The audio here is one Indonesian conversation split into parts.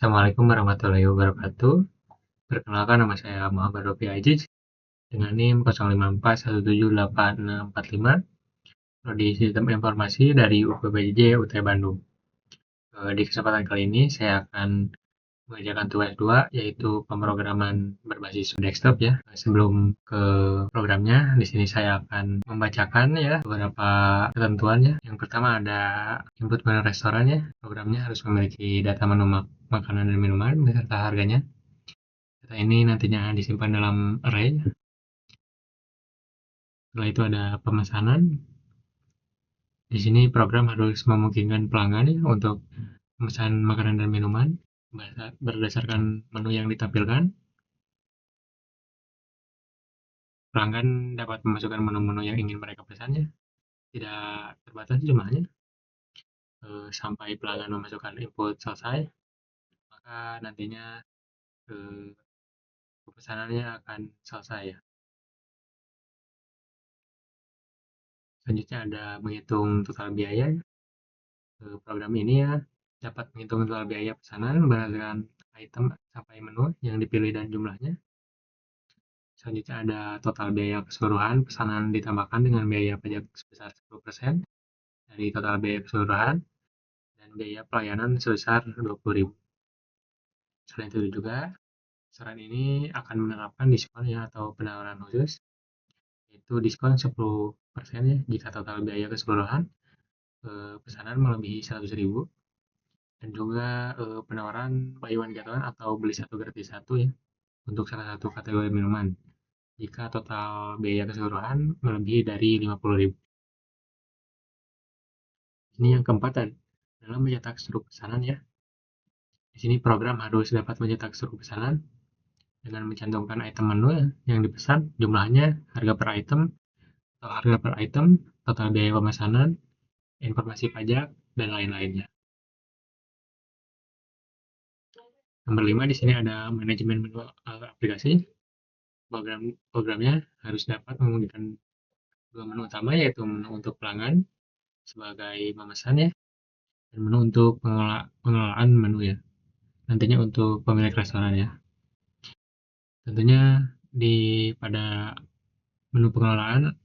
Assalamualaikum warahmatullahi wabarakatuh. Perkenalkan nama saya Muhammad Rofi Aziz dengan NIM 0541786645 Prodi Sistem Informasi dari UPBJ UT Bandung. Di kesempatan kali ini saya akan mengerjakan tugas 2 yaitu pemrograman berbasis desktop ya. Sebelum ke programnya, di sini saya akan membacakan ya beberapa ketentuannya. Yang pertama ada input menu restoran ya. Programnya harus memiliki data menu makanan dan minuman beserta harganya. Data ini nantinya disimpan dalam array. Setelah itu ada pemesanan. Di sini program harus memungkinkan pelanggan ya, untuk memesan makanan dan minuman berdasarkan menu yang ditampilkan. Pelanggan dapat memasukkan menu-menu yang ingin mereka pesan ya, tidak terbatas jumlahnya. Sampai pelanggan memasukkan input selesai, maka nantinya pemesanannya akan selesai ya. Selanjutnya ada menghitung total biaya. Program ini ya dapat menghitung total biaya pesanan berdasarkan item sampai menu yang dipilih dan jumlahnya. Selanjutnya ada total biaya keseluruhan pesanan ditambahkan dengan biaya pajak sebesar 10% dari total biaya keseluruhan dan biaya pelayanan sebesar 20.000. Selain itu juga, saran ini akan menerapkan diskon ya atau penawaran khusus, yaitu diskon 10% ya jika total biaya keseluruhan pesanan melebihi 100.000, dan juga penawaran buy one get one atau beli satu gratis satu ya untuk salah satu kategori minuman jika total biaya keseluruhan melebihi dari 50.000. Ini yang keempat dalam mencetak struktur pesanan ya. Di sini program harus dapat mencetak struktur pesanan dengan mencantumkan item menu yang dipesan, jumlahnya, harga per item, atau harga per item, total biaya pemesanan, informasi pajak, dan lain-lainnya. Nomor 5 di sini ada manajemen menu aplikasi. Programnya harus dapat memungkinkan dua menu utama, yaitu menu untuk pelanggan sebagai pemesan ya, dan menu untuk pengelolaan menu ya, nantinya untuk pemilik restoran ya. Tentunya pada menu pengelolaan,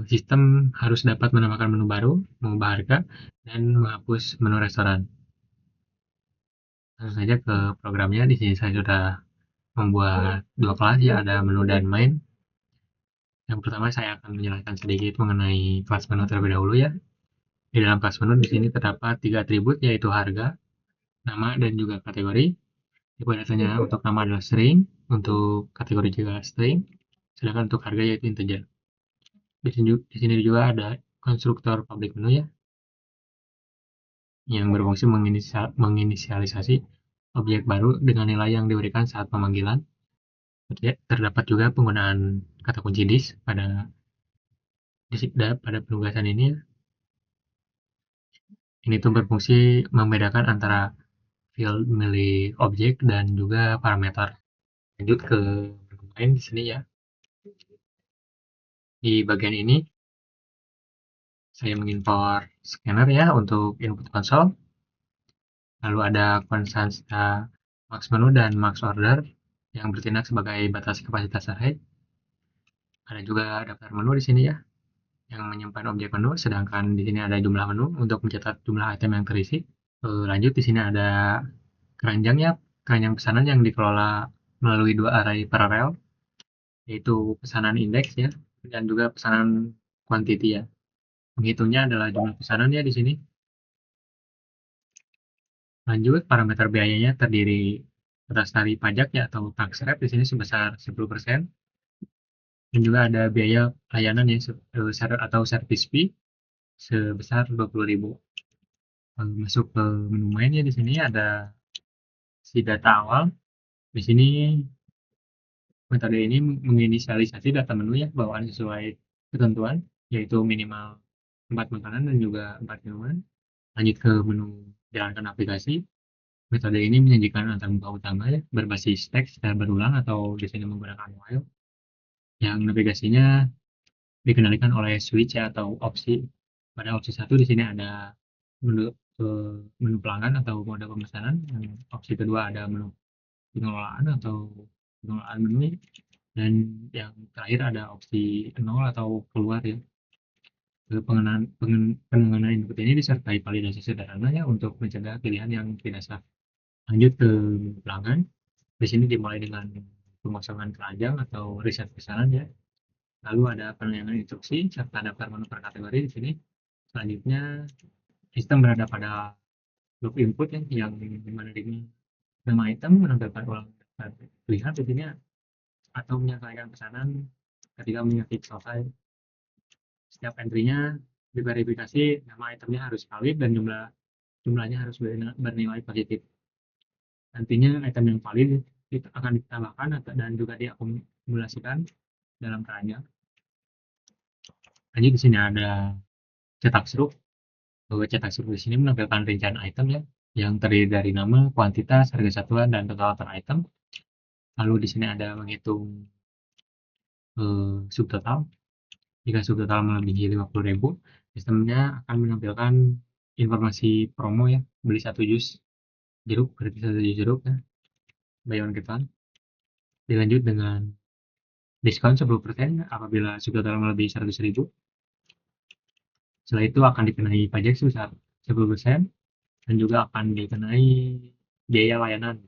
sistem harus dapat menambahkan menu baru, mengubah harga, dan menghapus menu restoran. Langsung saja ke programnya. Di sini saya sudah membuat dua kelas ya, ada menu dan main. Yang pertama saya akan menjelaskan sedikit mengenai kelas menu terlebih dahulu ya. Di dalam kelas menu di sini terdapat 3 atribut, yaitu harga, nama, dan juga kategori. Tipe datanya untuk nama adalah string, untuk kategori juga string, sedangkan untuk harga yaitu integer. Di sini juga ada konstruktor public menu ya, yang berfungsi menginisialisasi objek baru dengan nilai yang diberikan saat pemanggilan. Terdapat juga penggunaan kata kunci dis pada penugasan ini. Ini tuh berfungsi membedakan antara field milik objek dan juga parameter. Lanjut ke main di sini ya. Di bagian ini saya mengimport scanner ya untuk input konsol. Lalu ada konstansta max menu dan max order yang bertindak sebagai batas kapasitas array. Ada juga daftar menu di sini ya, yang menyimpan objek menu, sedangkan di sini ada jumlah menu untuk mencatat jumlah item yang terisi. Lanjut di sini ada keranjang ya, keranjang pesanan yang dikelola melalui dua array paralel, yaitu pesanan indeks ya, dan juga pesanan quantity ya. Menghitungnya adalah jumlah pesanan ya di sini. Lanjut, parameter biayanya terdiri atas tarif pajak ya atau tax rate di sini sebesar 10%. Dan juga ada biaya layanan ya atau service fee sebesar 20.000. Masuk ke menu mainnya di sini ada si data awal. Di sini metode ini menginisialisasi data menu ya bawaan sesuai ketentuan, yaitu minimal 4 makanan dan juga 4 minuman. Lanjut ke menu jalankan aplikasi. Metode ini menyajikan antarmuka utama ya, berbasis teks secara berulang atau di sini menggunakan while. Yang navigasinya dikendalikan oleh switch ya, atau opsi. Pada opsi 1 di sini ada ke menu pelanggan atau mode pemesanan. Yang opsi kedua ada menu pengelolaan atau pengelolaan menu, dan yang terakhir ada opsi nol atau keluar ya. Penanganan input ini disertai validasi sederhana ya untuk mencegah pilihan yang tidak sah. Lanjut ke pelanggan. Di sini dimulai dengan pengosongan keranjang atau riset pesanan ya. Lalu ada penilaian instruksi serta daftar menu per kategori di sini. Selanjutnya, sistem berada pada blok input ya, yang menerima nama item, menampilkan ulang daftar pilihan di sini atau menyelesaikan pesanan ketika mengetik selesai. Setiap entry-nya diverifikasi, nama itemnya harus valid dan jumlahnya harus bernilai positif. Nantinya item yang valid itu akan ditambahkan dan juga diakumulasikan dalam keranjang. Lanjut di sini ada cetak struk. Cetak struk di sini menampilkan rincian item ya, yang terdiri dari nama, kuantitas, harga satuan, dan total per item. Lalu di sini ada menghitung subtotal. Jika subtotal melebihi 50.000, sistemnya akan menampilkan informasi promo ya, beli satu jus jeruk, berarti satu jus jeruk ya, buy one get one. Dilanjut dengan diskon 10% apabila subtotal melebihi 100.000. Setelah itu akan dikenai pajak sebesar 10% dan juga akan dikenai biaya layanan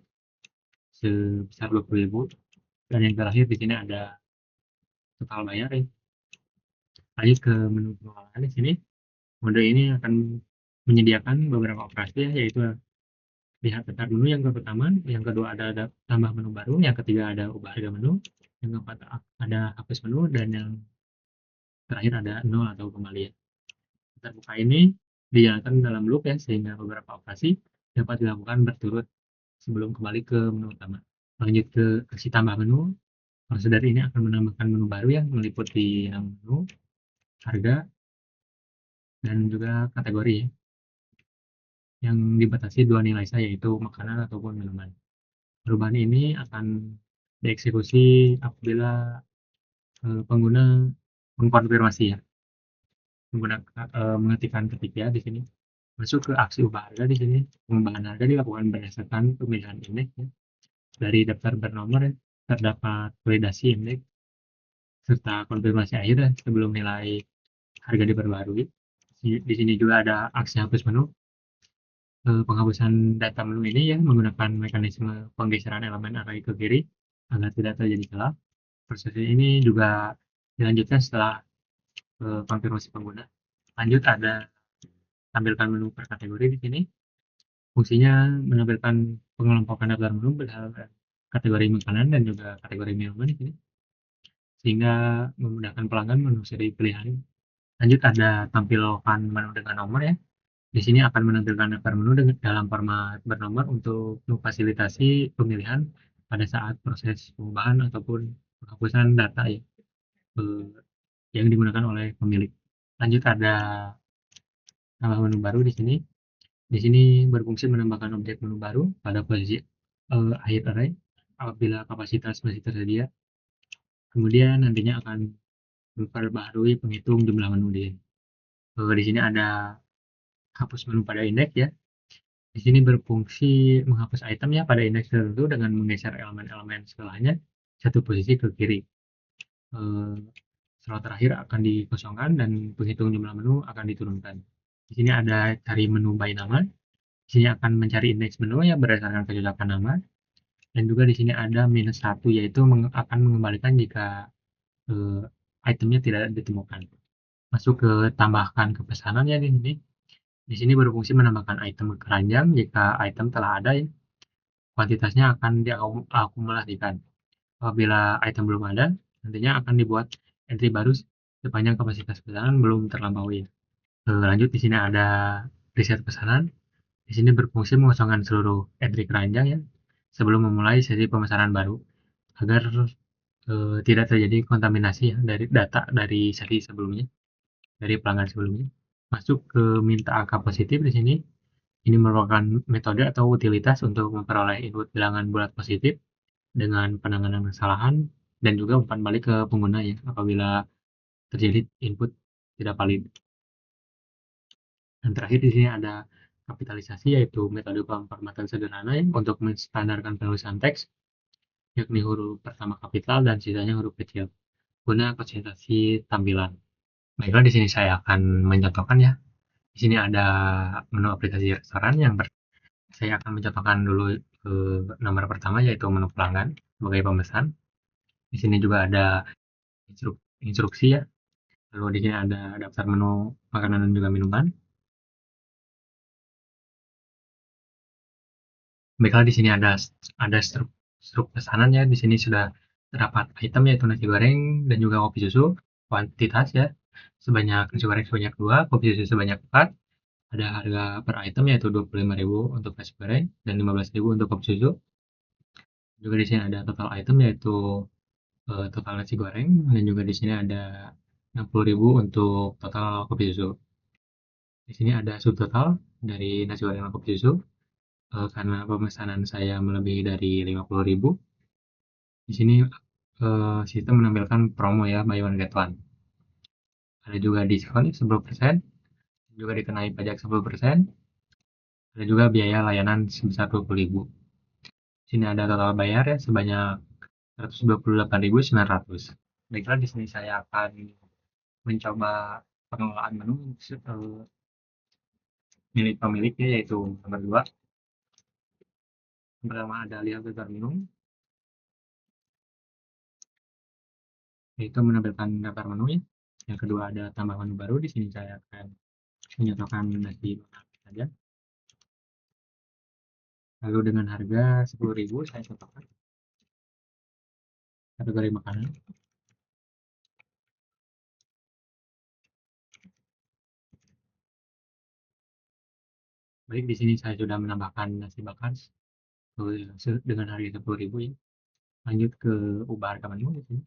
sebesar 20.000. Dan yang terakhir di sini ada total bayar ya. Lanjut ke menu pengelolaan di sini. Mode ini akan menyediakan beberapa operasi ya, yaitu lihat daftar menu yang pertama, yang kedua ada tambah menu baru, yang ketiga ada ubah harga menu, yang keempat ada hapus menu, dan yang terakhir ada nol atau kembali ya. Terbuka ini dijalankan dalam loop ya, sehingga beberapa operasi dapat dilakukan berturut sebelum kembali ke menu utama. Lanjut ke aksi tambah menu. Prosedur ini akan menambahkan menu baru yang meliputi nama menu, harga, dan juga kategori ya, yang dibatasi dua nilai saja, yaitu makanan ataupun minuman. Perubahan ini akan dieksekusi apabila pengguna mengkonfirmasi ya, menggunakan mengetikkan ketik ya di sini. Masuk ke aksi ubah harga di sini. Pengubahan harga dilakukan berdasarkan pemilihan indeks ya. Dari daftar bernomor ya, terdapat validasi indeks serta konfirmasi akhir ya, sebelum nilai harga diperbarui. Di sini juga ada aksi hapus menu. Penghapusan data menu ini ya menggunakan mekanisme penggeseran elemen array ke kiri agar tidak terjadi salah. Proses ini juga dilanjutkan setelah konfirmasi pengguna. Lanjut ada tampilkan menu per kategori di sini. Fungsinya menampilkan pengelompokan daftar menu berdasarkan kategori makanan dan juga kategori minuman di sini, sehingga memudahkan pelanggan menelusuri pilihan. Lanjut ada tampilkan menu dengan nomor ya. Di sini akan menampilkan daftar menu dalam format bernomor untuk memfasilitasi pemilihan pada saat proses pengubahan ataupun penghapusan data ya, yang digunakan oleh pemilik. Lanjut ada tambah menu baru di sini. Di sini berfungsi menambahkan objek menu baru pada posisi akhir array apabila kapasitas masih tersedia. Kemudian nantinya akan memperbaharui penghitung jumlah menu di sini ada hapus menu pada indeks ya. Di sini berfungsi menghapus item ya pada indeks tertentu dengan menggeser elemen-elemen setelahnya satu posisi ke kiri. Slot terakhir akan dikosongkan dan penghitung jumlah menu akan diturunkan. Di sini ada cari menu by nama. Di sini akan mencari indeks menu ya berdasarkan kecocokan nama. Dan juga di sini ada minus 1, yaitu akan mengembalikan jika itemnya tidak ditemukan. Masuk ke tambahkan ke pesanan ya di sini. Di sini berfungsi menambahkan item ke keranjang jika item telah ada ya. Kuantitasnya akan diakumulasikan. Apabila item belum ada, nantinya akan dibuat entry baru sepanjang kapasitas pesanan belum terlampaui. Lanjut di sini ada riset pesanan. Di sini berfungsi mengosongkan seluruh entry keranjang ya sebelum memulai sesi pemesanan baru agar tidak terjadi kontaminasi ya, dari data dari sesi sebelumnya, dari pelanggan sebelumnya. Masuk ke minta angka positif di sini. Ini merupakan metode atau utilitas untuk memperoleh input bilangan bulat positif dengan penanganan kesalahan dan juga umpan balik ke pengguna ya apabila terjadi input tidak valid. Dan terakhir di sini ada kapitalisasi, yaitu metode pemformatan sederhana ya, untuk menstandarkan penulisan teks, yakni huruf pertama kapital dan sisanya huruf kecil, guna konsentrasi tampilan. Baiklah, di sini saya akan mencontohkan ya. Di sini ada menu aplikasi restoran yang saya akan mencontohkan dulu nomor pertama, yaitu menu pelanggan sebagai pemesan. Di sini juga ada instruksi ya. Lalu di sini ada daftar menu makanan dan juga minuman. Baiklah, di sini ada struk pesanan ya. Di sini sudah terdapat item, yaitu nasi goreng dan juga kopi susu. Kuantitas ya, sebanyak nasi goreng sebanyak 2, kopi susu sebanyak 4. Ada harga per item, yaitu 25.000 untuk nasi goreng dan 15.000 untuk kopi susu. Juga di sini ada total item, yaitu total nasi goreng, dan juga di sini ada 60.000 untuk total kopi susu. Di sini ada subtotal dari nasi goreng dan kopi susu, karena pemesanan saya melebihi dari 50.000. Di sini sistem menampilkan promo ya, buy one get one. Ada juga diskon 10%, juga dikenai pajak 10%. Ada juga biaya layanan sebesar 20.000. Di sini ada total bayar ya sebanyak 128.900. Baiklah, di sini saya akan mencoba pengelolaan menu milik pemiliknya, yaitu nomor 2. Yang pertama ada lihat daftar menu, yaitu menampilkan daftar menu ya. Yang kedua ada tambah menu baru. Di sini saya akan menyatakan nasi saja. Lalu dengan harga 10.000 saya contohkan kategori makanan. Baik, di sini saya sudah menambahkan nasi bakar dengan harga 10.000 ya. Lanjut ke ubah harga menu di sini.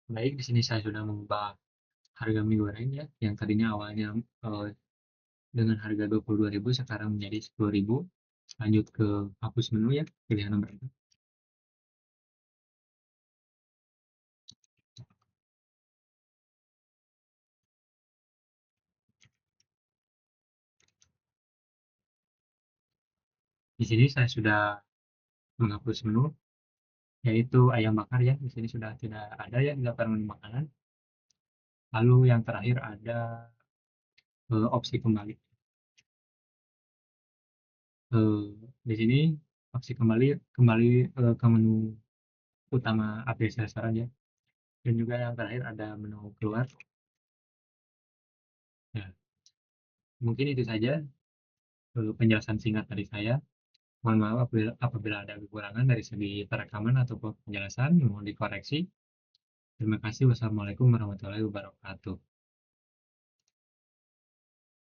Baik, di sini saya sudah mengubah harga mie goreng ya, yang tadinya awalnya dengan harga 22.000 sekarang menjadi 10.000. Lanjut ke hapus menu ya, pilihan nomor 4. Di sini saya sudah menghapus menu, yaitu ayam bakar ya. Di sini sudah tidak ada ya di daftar menu makanan. Lalu yang terakhir ada opsi kembali. Di sini opsi kembali ke menu utama aplikasi restoran ya. Dan juga yang terakhir ada menu keluar. Ya, mungkin itu saja penjelasan singkat dari saya. Mohon maaf apabila ada kekurangan dari segi perekaman atau penjelasan, mohon dikoreksi. Terima kasih. Wassalamualaikum warahmatullahi wabarakatuh.